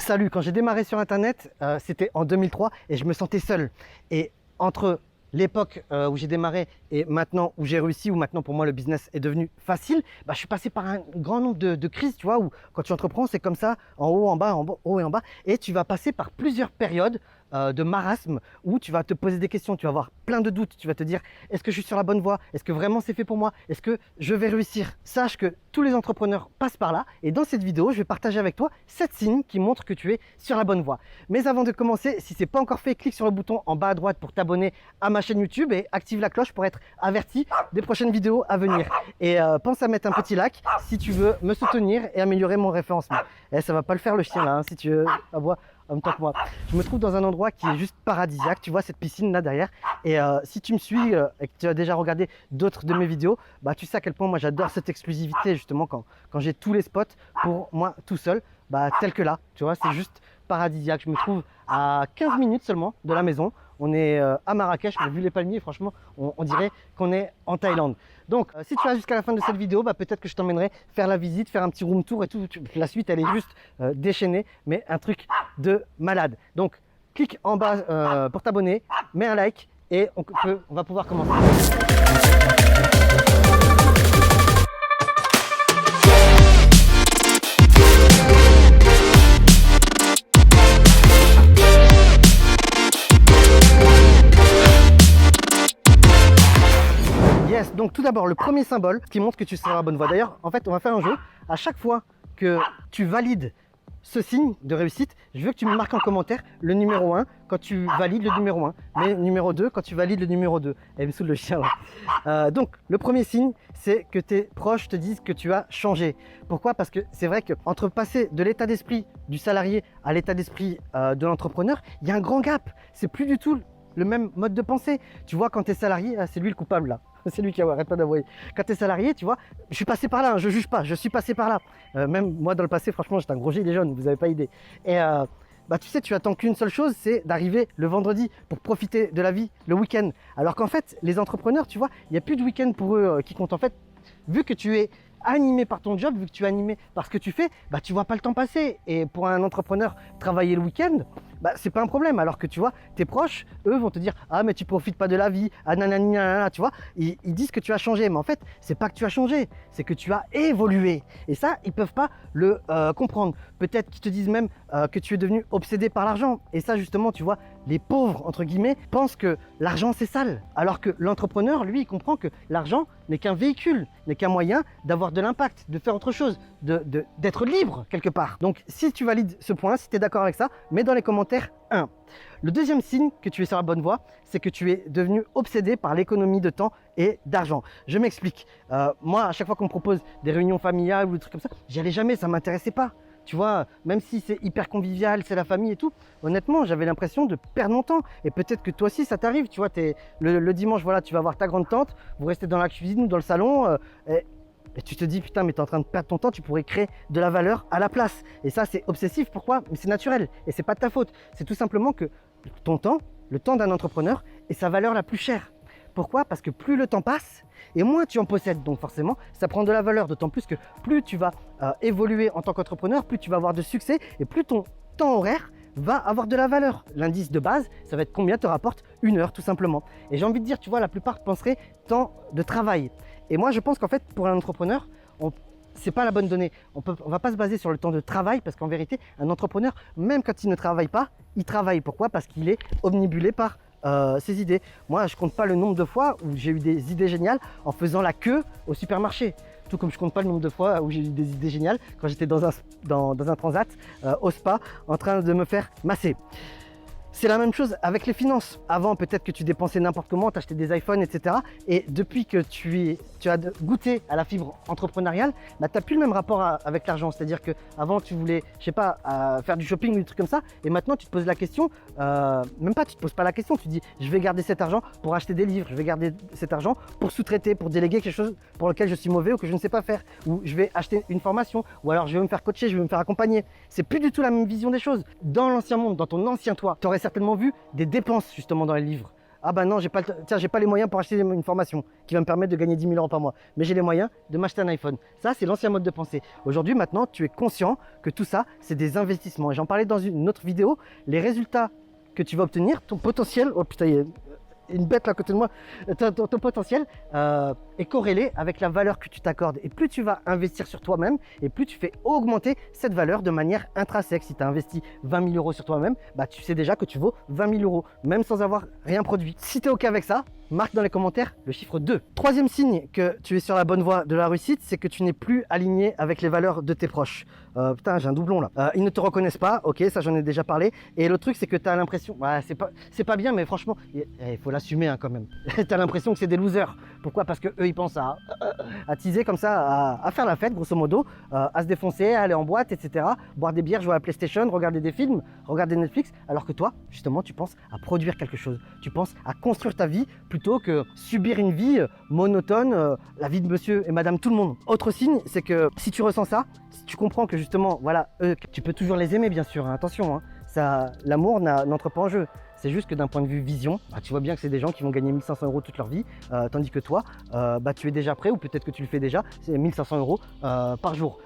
Salut, quand j'ai démarré sur Internet, c'était en 2003 et je me sentais seul. Et entre l'époque où j'ai démarré et maintenant où j'ai réussi, où maintenant pour moi le business est devenu facile, je suis passé par un grand nombre de crises, tu vois, où quand tu entreprends, c'est comme ça, en haut, en haut et en bas, et tu vas passer par plusieurs périodes de marasme où tu vas te poser des questions, tu vas avoir plein de doutes, tu vas te dire est-ce que je suis sur la bonne voie, est-ce que vraiment c'est fait pour moi, est-ce que je vais réussir. Sache que tous les entrepreneurs passent par là et dans cette vidéo je vais partager avec toi 7 signes qui montrent que tu es sur la bonne voie. Mais avant de commencer, si ce n'est pas encore fait, clique sur le bouton en bas à droite pour t'abonner à ma chaîne YouTube et active la cloche pour être averti des prochaines vidéos à venir. Et pense à mettre un petit like si tu veux me soutenir et améliorer mon référencement. Et ça va pas le faire le chien là, hein, si tu veux avoir en même temps que moi. Je me trouve dans un endroit qui est juste paradisiaque, tu vois cette piscine là derrière. Et si tu me suis et que tu as déjà regardé d'autres de mes vidéos, tu sais à quel point moi j'adore cette exclusivité justement quand j'ai tous les spots pour moi tout seul, tel que là, tu vois, c'est juste paradisiaque. Je me trouve à 15 minutes seulement de la maison. On est à Marrakech, mais vu les palmiers, franchement, on dirait qu'on est en Thaïlande. Donc, si tu vas jusqu'à la fin de cette vidéo, peut-être que je t'emmènerai faire la visite, faire un petit room tour et tout. La suite, elle est juste déchaînée, mais un truc de malade. Donc, clique en bas pour t'abonner, mets un like et on va pouvoir commencer. Yes, donc tout d'abord, le premier symbole qui montre que tu seras à la bonne voie. D'ailleurs, en fait, on va faire un jeu. À chaque fois que tu valides ce signe de réussite, je veux que tu me marques en commentaire le numéro 1 quand tu valides le numéro 1, mais numéro 2 quand tu valides le numéro 2. Elle me saoule le chien là. Donc, le premier signe, c'est que tes proches te disent que tu as changé. Pourquoi? Parce que c'est vrai qu'entre passer de l'état d'esprit du salarié à l'état d'esprit de l'entrepreneur, il y a un grand gap. C'est plus du tout le même mode de pensée. Tu vois, quand tu es salarié, c'est lui le coupable là. C'est lui qui arrête pas d'avouer. Quand tu es salarié, tu vois, je suis passé par là, hein, je juge pas, je suis passé par là. Même moi dans le passé, franchement, j'étais un gros gilet jaune, vous n'avez pas idée. Et tu sais, tu attends qu'une seule chose, c'est d'arriver le vendredi pour profiter de la vie le week-end. Alors qu'en fait, les entrepreneurs, tu vois, il n'y a plus de week-end pour eux qui compte. En fait, vu que tu es animé par ton job, vu que tu es animé par ce que tu fais, tu vois pas le temps passer. Et pour un entrepreneur, travailler le week-end, c'est pas un problème. Alors que tu vois, tes proches, eux, vont te dire ah mais tu profites pas de la vie, ah nanani nanana, tu vois. Ils disent que tu as changé, mais en fait, c'est pas que tu as changé, c'est que tu as évolué. Et ça, ils peuvent pas le comprendre. Peut-être qu'ils te disent même que tu es devenu obsédé par l'argent. Et ça, justement, tu vois, les pauvres entre guillemets pensent que l'argent c'est sale, alors que l'entrepreneur, lui, il comprend que l'argent n'est qu'un véhicule, n'est qu'un moyen d'avoir de l'impact, de faire autre chose, d'être libre quelque part. Donc si tu valides ce point, si tu es d'accord avec ça, mets dans les commentaires 1. Le deuxième signe que tu es sur la bonne voie, c'est que tu es devenu obsédé par l'économie de temps et d'argent. Je m'explique. Moi, à chaque fois qu'on me propose des réunions familiales ou des trucs comme ça, j'y allais jamais, ça ne m'intéressait pas. Tu vois, même si c'est hyper convivial, c'est la famille et tout, honnêtement, j'avais l'impression de perdre mon temps. Et peut-être que toi aussi, ça t'arrive. Tu vois, le dimanche, voilà, tu vas voir ta grande tante, vous restez dans la cuisine ou dans le salon, et tu te dis, putain, mais tu es en train de perdre ton temps, tu pourrais créer de la valeur à la place. Et ça, c'est obsessif. Pourquoi? Mais c'est naturel. Et c'est pas de ta faute. C'est tout simplement que ton temps, le temps d'un entrepreneur, est sa valeur la plus chère. Pourquoi? Parce que plus le temps passe et moins tu en possèdes. Donc forcément, ça prend de la valeur. D'autant plus que plus tu vas évoluer en tant qu'entrepreneur, plus tu vas avoir de succès et plus ton temps horaire va avoir de la valeur. L'indice de base, ça va être combien te rapporte une heure tout simplement. Et j'ai envie de dire, tu vois, la plupart penseraient temps de travail. Et moi, je pense qu'en fait, pour un entrepreneur, c'est pas la bonne donnée. On va pas se baser sur le temps de travail parce qu'en vérité, un entrepreneur, même quand il ne travaille pas, il travaille. Pourquoi? Parce qu'il est omnibulé par ses idées. Moi, je compte pas le nombre de fois où j'ai eu des idées géniales en faisant la queue au supermarché. Tout comme je compte pas le nombre de fois où j'ai eu des idées géniales quand j'étais dans un transat au spa en train de me faire masser. C'est la même chose avec les finances. Avant, peut-être que tu dépensais n'importe comment, tu achetais des iPhones, etc. Et depuis que tu as goûté à la fibre entrepreneuriale, tu n'as plus le même rapport avec l'argent. C'est-à-dire qu'avant, tu voulais, je sais pas, faire du shopping ou des trucs comme ça. Et maintenant, tu te poses la question, même pas, tu te poses pas la question. Tu dis, je vais garder cet argent pour acheter des livres. Je vais garder cet argent pour sous-traiter, pour déléguer quelque chose pour lequel je suis mauvais ou que je ne sais pas faire. Ou je vais acheter une formation. Ou alors, je vais me faire coacher, je vais me faire accompagner. C'est plus du tout la même vision des choses. Dans l'ancien monde, dans ton ancien toi, tu aurais certainement vu des dépenses justement dans les livres. Ah bah non, tiens, j'ai pas les moyens pour acheter une formation qui va me permettre de gagner 10 000 euros par mois. Mais j'ai les moyens de m'acheter un iPhone. Ça, c'est l'ancien mode de pensée. Aujourd'hui, maintenant, tu es conscient que tout ça, c'est des investissements. Et j'en parlais dans une autre vidéo. Les résultats que tu vas obtenir, ton potentiel, oh putain, il y a une bête là à côté de moi, ton potentiel est corrélé avec la valeur que tu t'accordes. Et plus tu vas investir sur toi-même, et plus tu fais augmenter cette valeur de manière intrinsèque. Si tu as investi 20 000 euros sur toi-même, bah, tu sais déjà que tu vaux 20 000 euros, même sans avoir rien produit. Si tu es OK avec ça, marque dans les commentaires le chiffre 2. Troisième signe que tu es sur la bonne voie de la réussite, c'est que tu n'es plus aligné avec les valeurs de tes proches. Putain, j'ai un doublon là. Ils ne te reconnaissent pas, ok, ça j'en ai déjà parlé. Et le truc, c'est que tu as l'impression, ouais, c'est pas bien, mais franchement, il faut l'assumer hein, quand même. Tu as l'impression que c'est des losers. Pourquoi? Parce que eux, ils pensent à teaser comme ça, à faire la fête, grosso modo, à se défoncer, à aller en boîte, etc. Boire des bières, jouer à la PlayStation, regarder des films, regarder Netflix. Alors que toi, justement, tu penses à produire quelque chose. Tu penses à construire ta vie plutôt que subir une vie monotone, la vie de monsieur et madame tout le monde. Autre signe, c'est que si tu ressens ça, si tu comprends que justement, voilà, eux, tu peux toujours les aimer, bien sûr, hein, attention, hein, ça, l'amour n'entre pas en jeu. C'est juste que d'un point de vue vision, bah, tu vois bien que c'est des gens qui vont gagner 1 500 euros toute leur vie, tandis que toi, bah, tu es déjà prêt, ou peut-être que tu le fais déjà, c'est 1 500 euros par jour.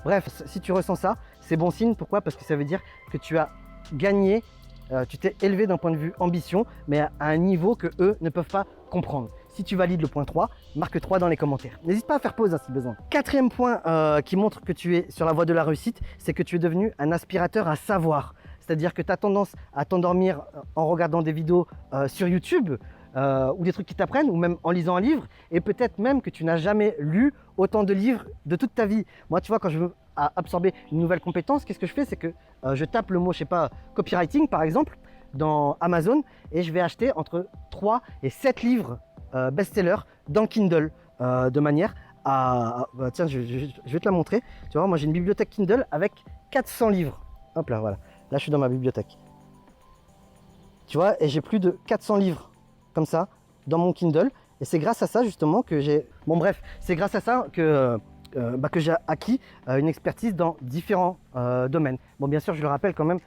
Bref, si tu ressens ça, c'est bon signe. Pourquoi? Parce que ça veut dire que tu as gagné, tu t'es élevé d'un point de vue ambition, mais à un niveau que eux ne peuvent pas comprendre. Si tu valides le point 3, marque 3 dans les commentaires. N'hésite pas à faire pause hein, si besoin. Quatrième point qui montre que tu es sur la voie de la réussite, c'est que tu es devenu un aspirateur à savoir. C'est-à-dire que tu as tendance à t'endormir en regardant des vidéos sur YouTube ou des trucs qui t'apprennent, ou même en lisant un livre, et peut-être même que tu n'as jamais lu autant de livres de toute ta vie. Moi, tu vois, quand je veux absorber une nouvelle compétence, qu'est-ce que je fais? C'est que je tape le mot, je sais pas, copywriting par exemple, dans Amazon, et je vais acheter entre 3 et 7 livres best-sellers dans Kindle, de manière à... Bah, tiens, je vais te la montrer. Tu vois, moi j'ai une bibliothèque Kindle avec 400 livres. Hop là, voilà. Là, je suis dans ma bibliothèque. Tu vois, et j'ai plus de 400 livres comme ça dans mon Kindle. Et c'est grâce à ça justement que j'ai... Bon bref, c'est grâce à ça que j'ai acquis une expertise dans différents domaines. Bon, bien sûr, je le rappelle quand même,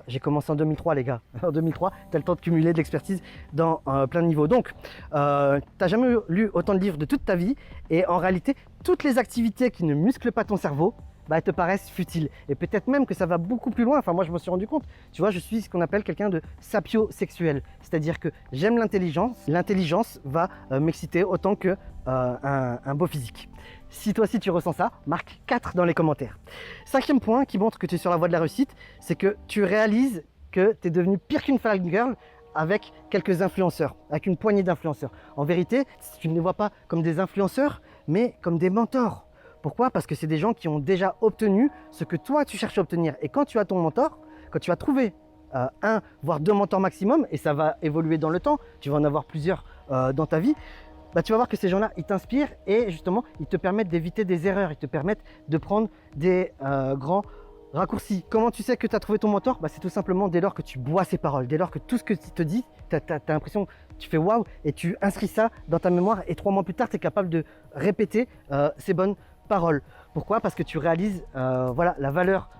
j'ai commencé en 2003 les gars. En 2003, tu as le temps de cumuler de l'expertise dans plein de niveaux. Donc, tu n'as jamais lu autant de livres de toute ta vie. Et en réalité, toutes les activités qui ne musclent pas ton cerveau, bah, elles te paraissent futiles. Et peut-être même que ça va beaucoup plus loin. Enfin, moi, je me suis rendu compte. Tu vois, je suis ce qu'on appelle quelqu'un de sapiosexuel. C'est-à-dire que j'aime l'intelligence. L'intelligence va m'exciter autant que un beau physique. Si toi aussi tu ressens ça, marque 4 dans les commentaires. Cinquième point qui montre que tu es sur la voie de la réussite, c'est que tu réalises que tu es devenu pire qu'une fangirl avec quelques influenceurs, avec une poignée d'influenceurs. En vérité, tu ne les vois pas comme des influenceurs, mais comme des mentors. Pourquoi? Parce que c'est des gens qui ont déjà obtenu ce que toi tu cherches à obtenir. Et quand tu as ton mentor, quand tu as trouvé un, voire 2 mentors maximum, et ça va évoluer dans le temps, tu vas en avoir plusieurs dans ta vie, bah, tu vas voir que ces gens-là, ils t'inspirent et justement, ils te permettent d'éviter des erreurs, ils te permettent de prendre des grands raccourcis. Comment tu sais que tu as trouvé ton mentor? Bah, c'est tout simplement dès lors que tu bois ses paroles, dès lors que tout ce que tu te dis, tu as l'impression, tu fais waouh, et tu inscris ça dans ta mémoire, et 3 mois plus tard, tu es capable de répéter ces bonnes paroles. Pourquoi? Parce que tu réalises voilà, la valeur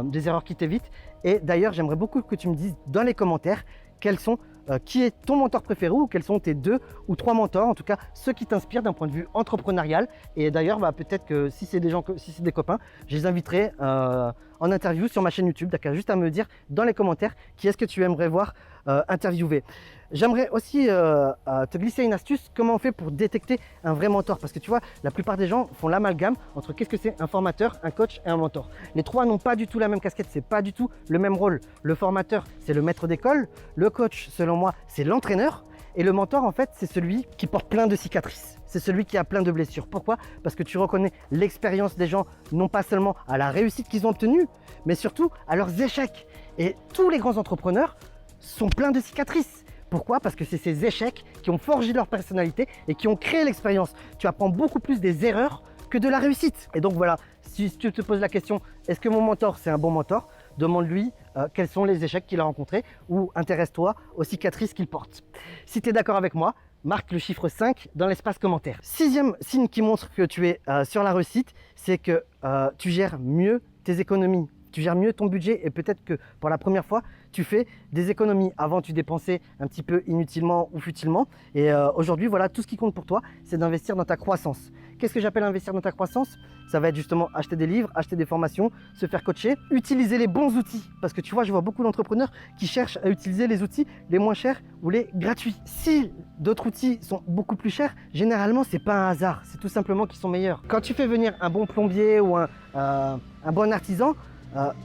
des erreurs qui t'évitent. Et d'ailleurs, j'aimerais beaucoup que tu me dises dans les commentaires quels sont, qui est ton mentor préféré, ou quels sont tes 2 ou 3 mentors, en tout cas ceux qui t'inspirent d'un point de vue entrepreneurial. Et d'ailleurs, bah, peut-être que si c'est des gens, si c'est des copains, je les inviterai en interview sur ma chaîne YouTube. D'accord, juste à me dire dans les commentaires qui est-ce que tu aimerais voir interviewer. J'aimerais aussi te glisser une astuce, comment on fait pour détecter un vrai mentor. Parce que tu vois, la plupart des gens font l'amalgame entre qu'est-ce que c'est un formateur, un coach et un mentor. Les 3 n'ont pas du tout la même casquette, c'est pas du tout le même rôle. Le formateur, c'est le maître d'école. Le coach, selon moi, c'est l'entraîneur. Et le mentor, en fait, c'est celui qui porte plein de cicatrices. C'est celui qui a plein de blessures. Pourquoi? Parce que tu reconnais l'expérience des gens, non pas seulement à la réussite qu'ils ont obtenue, mais surtout à leurs échecs. Et tous les grands entrepreneurs sont pleins de cicatrices. Pourquoi? Parce que c'est ces échecs qui ont forgé leur personnalité et qui ont créé l'expérience. Tu apprends beaucoup plus des erreurs que de la réussite. Et donc voilà, si tu te poses la question, est-ce que mon mentor c'est un bon mentor? Demande-lui quels sont les échecs qu'il a rencontrés, ou intéresse-toi aux cicatrices qu'il porte. Si tu es d'accord avec moi, marque le chiffre 5 dans l'espace commentaire. 6e signe qui montre que tu es sur la réussite, c'est que tu gères mieux tes économies. tu gères mieux ton budget et peut-être que pour la première fois, tu fais des économies. Avant, tu dépensais un petit peu inutilement ou futilement. Et aujourd'hui, voilà, tout ce qui compte pour toi, c'est d'investir dans ta croissance. Qu'est-ce que j'appelle investir dans ta croissance? Ça va être justement acheter des livres, acheter des formations, se faire coacher, utiliser les bons outils. Parce que tu vois, je vois beaucoup d'entrepreneurs qui cherchent à utiliser les outils les moins chers ou les gratuits. Si d'autres outils sont beaucoup plus chers, généralement, c'est pas un hasard. C'est tout simplement qu'ils sont meilleurs. Quand tu fais venir un bon plombier ou un bon artisan,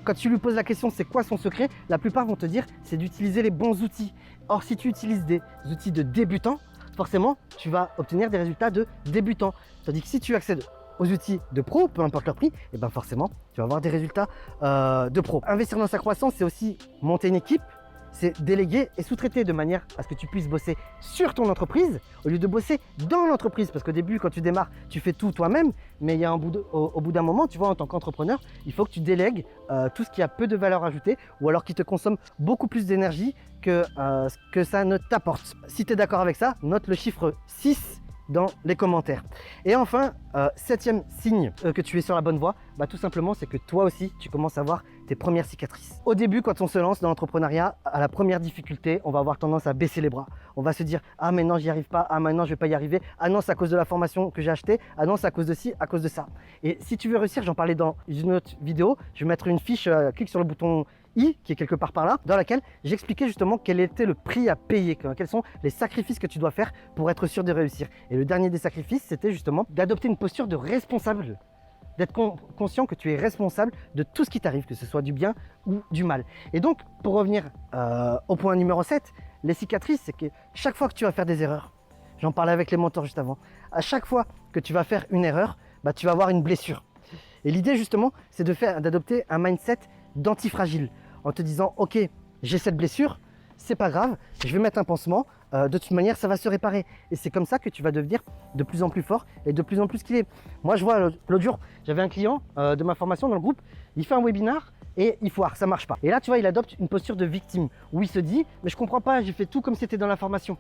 quand tu lui poses la question c'est quoi son secret, la plupart vont te dire c'est d'utiliser les bons outils. Or, si tu utilises des outils de débutants, forcément, tu vas obtenir des résultats de débutants. Tandis que si tu accèdes aux outils de pro, peu importe leur prix, et ben forcément, tu vas avoir des résultats de pro. Investir dans sa croissance, c'est aussi monter une équipe, c'est déléguer et sous-traiter de manière à ce que tu puisses bosser sur ton entreprise au lieu de bosser dans l'entreprise. Parce qu'au début, quand tu démarres, tu fais tout toi-même, mais il y a au bout d'un moment, tu vois, en tant qu'entrepreneur, il faut que tu délègues tout ce qui a peu de valeur ajoutée ou alors qui te consomme beaucoup plus d'énergie que ce que ça ne t'apporte. Si tu es d'accord avec ça, note le chiffre 6 dans les commentaires. Et enfin, 7e signe que tu es sur la bonne voie, bah, tout simplement, c'est que toi aussi, tu commences à voir tes premières cicatrices. Au début, quand on se lance dans l'entrepreneuriat, à la première difficulté, on va avoir tendance à baisser les bras. On va se dire « Ah mais non, j'y arrive pas. Ah maintenant, je vais pas y arriver. Ah non, c'est à cause de la formation que j'ai achetée. Ah non, c'est à cause de ci, à cause de ça. » Et si tu veux réussir, j'en parlais dans une autre vidéo, je vais mettre une fiche, clique sur le bouton I, qui est quelque part par là, dans laquelle j'expliquais justement quel était le prix à payer, quels sont les sacrifices que tu dois faire pour être sûr de réussir. Et le dernier des sacrifices, c'était justement d'adopter une posture de responsable, d'être conscient que tu es responsable de tout ce qui t'arrive, que ce soit du bien ou du mal. Et donc, pour revenir au point numéro 7, les cicatrices, c'est que chaque fois que tu vas faire des erreurs, j'en parlais avec les mentors juste avant, à chaque fois que tu vas faire une erreur, bah, tu vas avoir une blessure. Et l'idée justement, c'est d'adopter un mindset d'antifragile, en te disant ok, j'ai cette blessure, c'est pas grave, je vais mettre un pansement, de toute manière ça va se réparer. Et c'est comme ça que tu vas devenir de plus en plus fort et de plus en plus skillé. Moi je vois l'autre jour, j'avais un client de ma formation dans le groupe, il fait un webinar et il foire, ça marche pas. Et là tu vois, il adopte une posture de victime où il se dit mais je comprends pas, j'ai fait tout comme c'était dans la formation.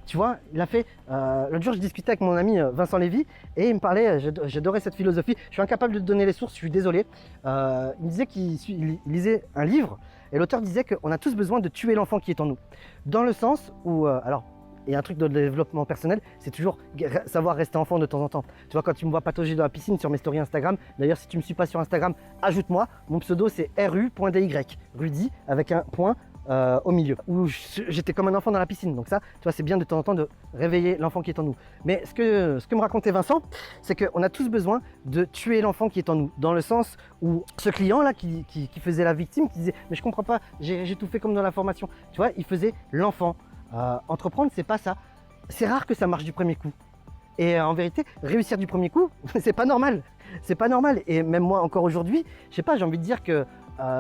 Tu vois, il a fait, l'autre jour je discutais avec mon ami Vincent Lévy et il me parlait, j'adorais cette philosophie, je suis incapable de te donner les sources, je suis désolé. Il me disait qu'il lisait un livre et l'auteur disait qu'on a tous besoin de tuer l'enfant qui est en nous. Dans le sens où, alors, il y a un truc de développement personnel, c'est toujours savoir rester enfant de temps en temps. Tu vois, quand tu me vois patauger dans la piscine sur mes stories Instagram, d'ailleurs si tu ne me suis pas sur Instagram, ajoute-moi, mon pseudo c'est ru.dy, Rudy avec un point au milieu, où j'étais comme un enfant dans la piscine. Donc ça, tu vois, c'est bien de temps en temps de réveiller l'enfant qui est en nous. Mais ce que me racontait Vincent, c'est qu'on a tous besoin de tuer l'enfant qui est en nous, dans le sens où ce client-là qui faisait la victime, qui disait « mais je comprends pas, j'ai tout fait comme dans la formation », tu vois, il faisait l'enfant. Entreprendre, c'est pas ça. C'est rare que ça marche du premier coup. Et en vérité, réussir du premier coup, c'est pas normal. C'est pas normal. Et même moi, encore aujourd'hui, je sais pas, j'ai envie de dire que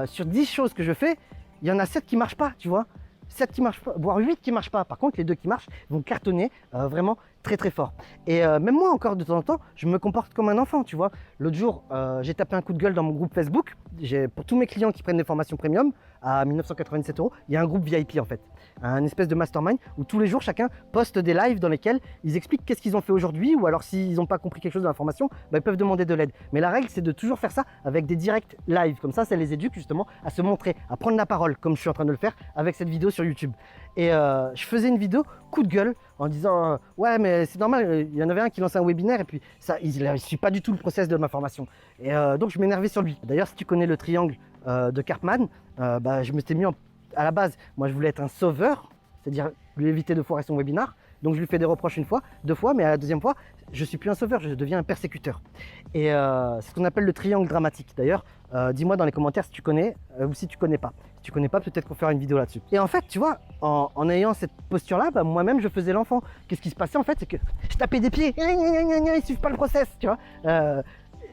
sur 10 choses que je fais, il y en a 7 qui marchent pas, tu vois. 7 qui marchent pas, voire 8 qui marchent pas. Par contre, les 2 qui marchent vont cartonner vraiment très très fort. Et même moi, encore de temps en temps, je me comporte comme un enfant, tu vois. L'autre jour, j'ai tapé un coup de gueule dans mon groupe Facebook. Pour tous mes clients qui prennent des formations premium à 1997 €, il y a un groupe VIP en fait. Un espèce de mastermind où tous les jours, chacun poste des lives dans lesquels ils expliquent qu'est-ce qu'ils ont fait aujourd'hui ou alors s'ils n'ont pas compris quelque chose dans la formation, bah, ils peuvent demander de l'aide. Mais la règle, c'est de toujours faire ça avec des directs live. Comme ça les éduque justement à se montrer, à prendre la parole comme je suis en train de le faire avec cette vidéo sur YouTube. Et je faisais une vidéo coup de gueule en disant ouais mais c'est normal, il y en avait un qui lançait un webinaire et puis ça, il ne suit pas du tout le process de ma formation. Et donc je m'énervais sur lui. D'ailleurs si tu connais le triangle de Karpman, bah, je me suis mis à la base, moi je voulais être un sauveur, c'est-à-dire lui éviter de foirer son webinaire. Donc je lui fais des reproches une fois, 2 fois, mais à la deuxième fois, je suis plus un sauveur, je deviens un persécuteur. Et c'est ce qu'on appelle le triangle dramatique. D'ailleurs, dis-moi dans les commentaires si tu connais ou si tu connais pas. Si tu connais pas, peut-être qu'on fera une vidéo là-dessus. Et en fait, tu vois, en ayant cette posture-là, bah, moi-même je faisais l'enfant. Qu'est-ce qui se passait en fait, c'est que je tapais des pieds, ils suivent pas le process, tu vois.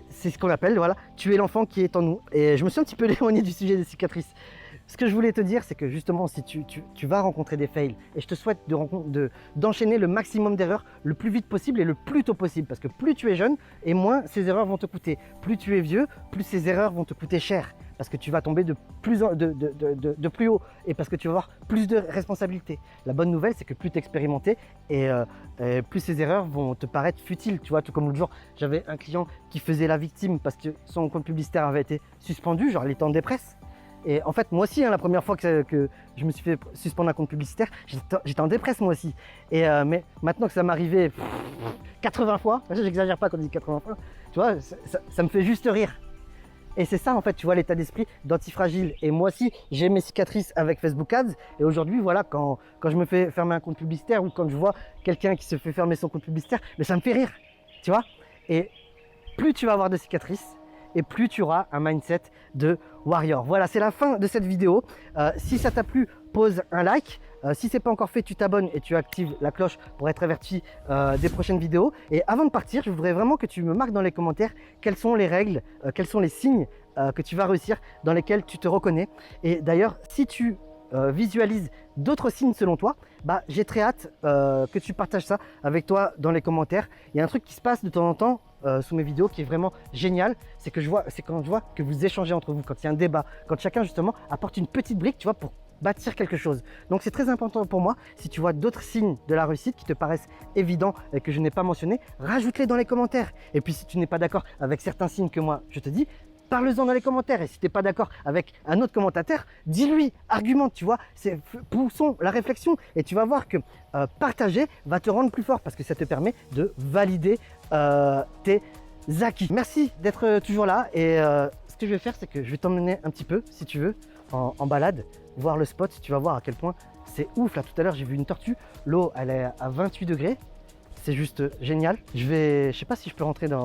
C'est ce qu'on appelle, voilà, tuer l'enfant qui est en nous. Et je me suis un petit peu éloigné du sujet des cicatrices. Ce que je voulais te dire, c'est que justement, si tu vas rencontrer des fails, et je te souhaite d'enchaîner le maximum d'erreurs le plus vite possible et le plus tôt possible, parce que plus tu es jeune, et moins ces erreurs vont te coûter. Plus tu es vieux, plus ces erreurs vont te coûter cher. parce que tu vas tomber de plus haut et parce que tu vas avoir plus de responsabilités. La bonne nouvelle, c'est que plus tu es expérimenté et plus ces erreurs vont te paraître futiles. Tu vois, tout comme l'autre jour, j'avais un client qui faisait la victime parce que son compte publicitaire avait été suspendu, genre il était en dépresse. Et en fait, moi aussi, hein, la première fois que je me suis fait suspendre un compte publicitaire, j'étais en dépresse moi aussi. Et mais maintenant que ça m'est arrivé 80 fois, j'exagère pas quand je dis 80 fois, tu vois, ça me fait juste rire. Et c'est ça en fait, tu vois, l'état d'esprit d'Antifragile. Et moi aussi, j'ai mes cicatrices avec Facebook Ads. Et aujourd'hui, voilà, quand je me fais fermer un compte publicitaire ou quand je vois quelqu'un qui se fait fermer son compte publicitaire, mais ça me fait rire, tu vois. Et plus tu vas avoir de cicatrices, et plus tu auras un mindset de warrior. Voilà, c'est la fin de cette vidéo. Si ça t'a plu, pose un like. Si ce n'est pas encore fait, tu t'abonnes et tu actives la cloche pour être averti des prochaines vidéos. Et avant de partir, je voudrais vraiment que tu me marques dans les commentaires quelles sont les règles, quels sont les signes que tu vas réussir, dans lesquels tu te reconnais. Et d'ailleurs, si tu visualises d'autres signes selon toi, bah, j'ai très hâte que tu partages ça avec toi dans les commentaires. Il y a un truc qui se passe de temps en temps sous mes vidéos qui est vraiment génial, c'est quand je vois que vous échangez entre vous, quand il y a un débat, quand chacun justement apporte une petite brique, tu vois, pour bâtir quelque chose. Donc c'est très important pour moi, si tu vois d'autres signes de la réussite qui te paraissent évidents et que je n'ai pas mentionné, rajoute-les dans les commentaires. Et puis si tu n'es pas d'accord avec certains signes que moi je te dis, parle-en dans les commentaires. Et si tu n'es pas d'accord avec un autre commentateur, dis-lui, argumente, tu vois. Poussons la réflexion et tu vas voir que partager va te rendre plus fort parce que ça te permet de valider tes acquis. Merci d'être toujours là et ce que je vais faire, c'est que je vais t'emmener un petit peu, si tu veux, en balade, voir le spot. Tu vas voir à quel point c'est ouf. Là, tout à l'heure, j'ai vu une tortue. L'eau, elle est à 28 degrés. C'est juste génial. Je sais pas si je peux rentrer j'ai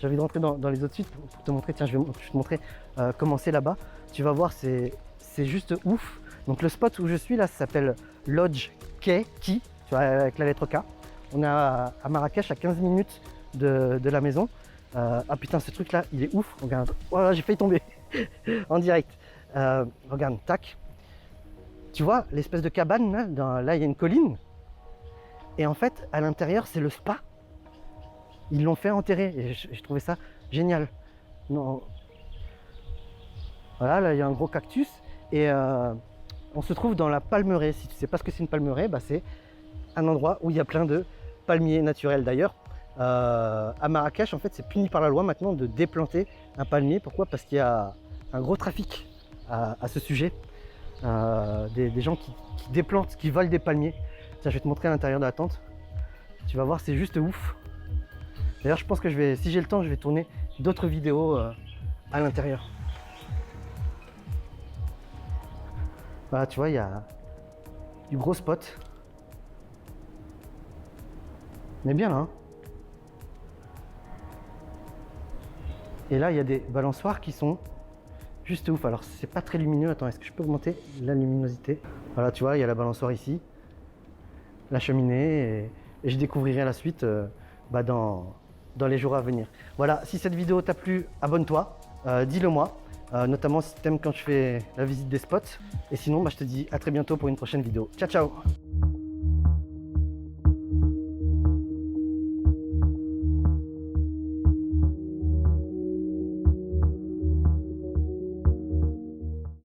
envie de rentrer dans les autres suites pour te montrer. Tiens, je vais te montrer comment c'est là-bas. Tu vas voir, c'est juste ouf. Donc le spot où je suis là, ça s'appelle Lodge Key, tu vois, avec la lettre K. On est à Marrakech, à 15 minutes de la maison. Ah putain, ce truc là, il est ouf. Regarde, voilà, j'ai failli tomber en direct. Regarde, tac. Tu vois l'espèce de cabane là, il y a une colline. Et en fait, à l'intérieur, c'est le spa. Ils l'ont fait enterrer. Et je trouvais ça génial. Non. Voilà, là, il y a un gros cactus. Et on se trouve dans la palmeraie. Si tu ne sais pas ce que c'est une palmeraie, bah, c'est un endroit où il y a plein de palmiers naturels. D'ailleurs, à Marrakech, en fait, c'est puni par la loi maintenant de déplanter un palmier. Pourquoi? Parce qu'il y a un gros trafic à ce sujet. Des gens qui déplantent, qui volent des palmiers. Tiens, je vais te montrer à l'intérieur de la tente. Tu vas voir, c'est juste ouf. D'ailleurs, je pense que si j'ai le temps, je vais tourner d'autres vidéos à l'intérieur. Voilà, tu vois, il y a du gros spot. On est bien là. Hein. Et là, il y a des balançoires qui sont juste ouf. Alors, c'est pas très lumineux. Attends, est-ce que je peux augmenter la luminosité? Voilà, tu vois, il y a la balançoire ici. La cheminée et je découvrirai la suite dans les jours à venir. Voilà, si cette vidéo t'a plu, abonne-toi, dis-le moi, notamment si tu aimes quand je fais la visite des spots. Et sinon, je te dis à très bientôt pour une prochaine vidéo. Ciao, ciao!